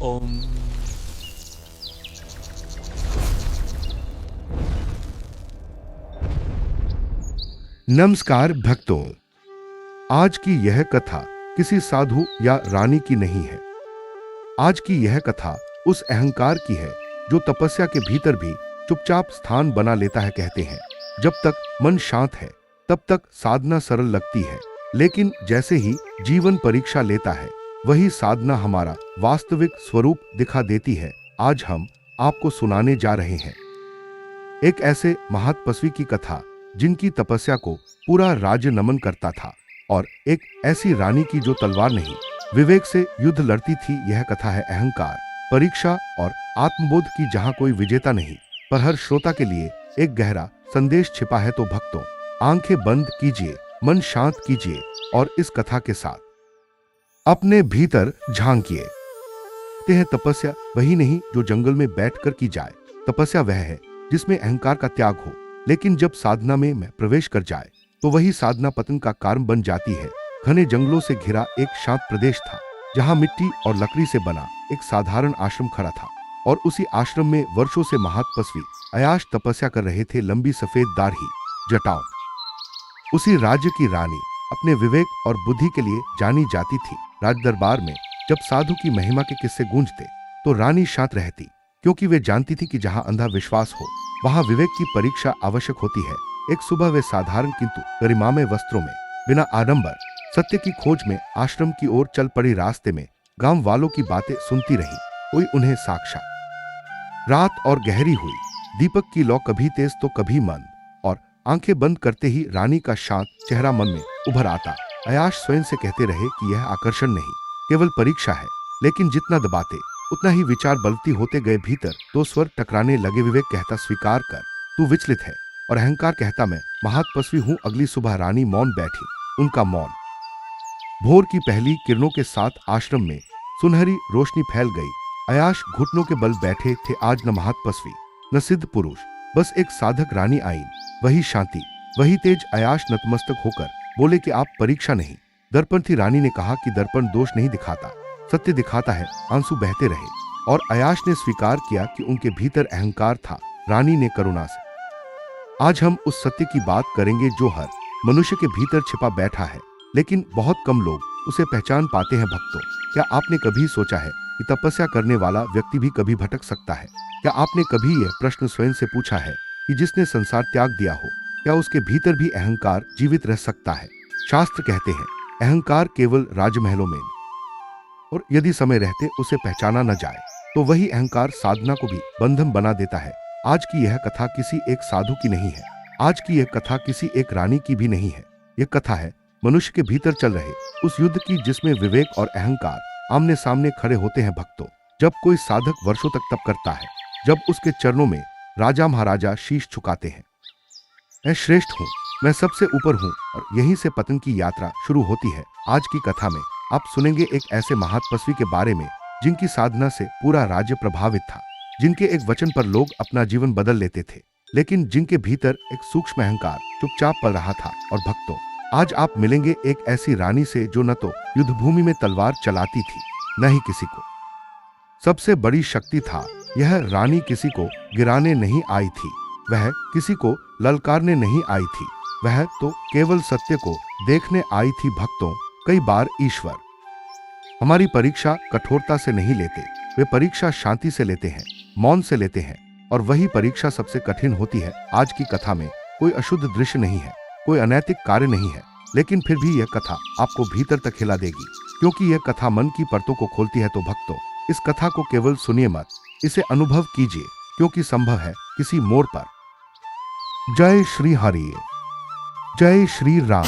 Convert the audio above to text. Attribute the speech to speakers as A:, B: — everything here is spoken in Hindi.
A: ओम।
B: नमस्कार भक्तों। आज की यह कथा किसी साधु या रानी की नहीं है। आज की यह कथा उस अहंकार की है जो तपस्या के भीतर भी चुपचाप स्थान बना लेता है। कहते हैं जब तक मन शांत है तब तक साधना सरल लगती है, लेकिन जैसे ही जीवन परीक्षा लेता है वही साधना हमारा वास्तविक स्वरूप दिखा देती है। आज हम आपको सुनाने जा रहे हैं एक ऐसे महातपस्वी की कथा जिनकी तपस्या को पूरा राज्य नमन करता था, और एक ऐसी रानी की जो तलवार नहीं विवेक से युद्ध लड़ती थी। यह कथा है अहंकार, परीक्षा और आत्मबोध की, जहां कोई विजेता नहीं पर हर श्रोता के लिए एक गहरा संदेश छिपा है। तो भक्तों, आंखें बंद कीजिए, मन शांत कीजिए और इस कथा के साथ अपने भीतर झांकिए। कहते हैं तपस्या वही नहीं जो जंगल में बैठकर की जाए, तपस्या वह है जिसमें अहंकार का त्याग हो। लेकिन जब साधना में प्रवेश कर जाए तो वही साधना पतन का कारण बन जाती है। घने जंगलों से घिरा एक शांत प्रदेश था जहां मिट्टी और लकड़ी से बना एक साधारण आश्रम खड़ा था, और उसी आश्रम में वर्षों से महातपस्वी अयाश तपस्या कर रहे थे। लंबी सफेद दाढ़ी, जटाओं। उसी राज्य की रानी अपने विवेक और बुद्धि के लिए जानी जाती थी। राज दरबार में जब साधु की महिमा के किस्से गूंजते तो रानी शांत रहती, क्योंकि वे जानती थी कि जहां अंधा विश्वास हो वहां विवेक की परीक्षा आवश्यक होती है। एक सुबह वे साधारण किंतु गरिमामय वस्त्रों में बिना आडंबर सत्य की खोज में आश्रम की ओर चल पड़ी। रास्ते में गांव वालों की बातें सुनती रही। कोई उन्हें साक्षात रात और गहरी हुई दीपक की लौ कभी तेज तो कभी मंद, और आंखें बंद करते ही रानी का शांत चेहरा मन में उभर आता। अयाश स्वयं से कहते रहे कि यह आकर्षण नहीं केवल परीक्षा है, लेकिन जितना दबाते उतना ही विचार बलती होते गए। भीतर दो स्वर टकराने लगे। विवेक कहता स्वीकार कर, तू विचलित है, और अहंकार कहता मैं महातपस्वी हूं। अगली सुबह रानी मौन बैठी। उनका मौन भोर की पहली किरणों के साथ आश्रम में सुनहरी रोशनी फैल गई। अयाश घुटनों के बल बैठे थे। आज न महातपस्वी न सिद्ध पुरुष, बस एक साधक रानी आई। वही शांति, वही तेज। अयाश नतमस्तक होकर बोले कि आप परीक्षा नहीं दर्पण थी। रानी ने कहा कि दर्पण दोष नहीं दिखाता, सत्य दिखाता है। आंसू बहते रहे, और अयाश ने स्वीकार किया कि उनके भीतर अहंकार था। रानी ने करुणा से आज हम उस सत्य की बात करेंगे जो हर मनुष्य के भीतर छिपा बैठा है, लेकिन बहुत कम लोग उसे पहचान पाते हैं। भक्तों, क्या आपने कभी सोचा है कि तपस्या करने वाला व्यक्ति भी कभी भटक सकता है? क्या आपने कभी यह प्रश्न स्वयं से पूछा है कि जिसने संसार त्याग दिया हो, क्या उसके भीतर भी अहंकार जीवित रह सकता है? शास्त्र कहते हैं अहंकार केवल राजमहलों में, और यदि समय रहते उसे पहचाना न जाए तो वही अहंकार साधना को भी बंधन बना देता है। आज की यह कथा किसी एक साधु की नहीं है। आज की यह कथा किसी एक रानी की भी नहीं है। यह कथा है मनुष्य के भीतर चल रहे उस युद्ध की जिसमें विवेक और अहंकार आमने सामने खड़े होते हैं। भक्तों, जब कोई साधक वर्षों तक तप करता है, जब उसके चरणों में राजा महाराजा शीश झुकाते हैं, मैं श्रेष्ठ हूँ, मैं सबसे ऊपर हूँ, और यहीं से पतन की यात्रा शुरू होती है। आज की कथा में आप सुनेंगे एक ऐसे महातपस्वी के बारे में जिनकी साधना से पूरा राज्य प्रभावित था, जिनके एक वचन पर लोग अपना जीवन बदल लेते थे, लेकिन जिनके भीतर एक सूक्ष्म अहंकार चुपचाप पल रहा था। और भक्तों, आज आप मिलेंगे एक ऐसी रानी से जो न तो युद्धभूमि में तलवार चलाती थी, न ही किसी को सबसे बड़ी शक्ति था। यह रानी किसी को गिराने नहीं आई थी, वह किसी को ललकारने नहीं आई थी, वह तो केवल सत्य को देखने आई थी। भक्तों, कई बार ईश्वर हमारी परीक्षा कठोरता से नहीं लेते, वे परीक्षा शांति से लेते हैं, मौन से लेते हैं, और वही परीक्षा सबसे कठिन होती है। आज की कथा में कोई अशुद्ध दृश्य नहीं है, कोई अनैतिक कार्य नहीं है, लेकिन फिर भी यह कथा आपको भीतर तक हिला देगी, क्योंकि यह कथा मन की परतों को खोलती है। तो भक्तों, इस कथा को केवल सुनिए मत, इसे अनुभव कीजिए, क्योंकि संभव है किसी मोड़ पर। जय श्री हरि, जय श्री राम।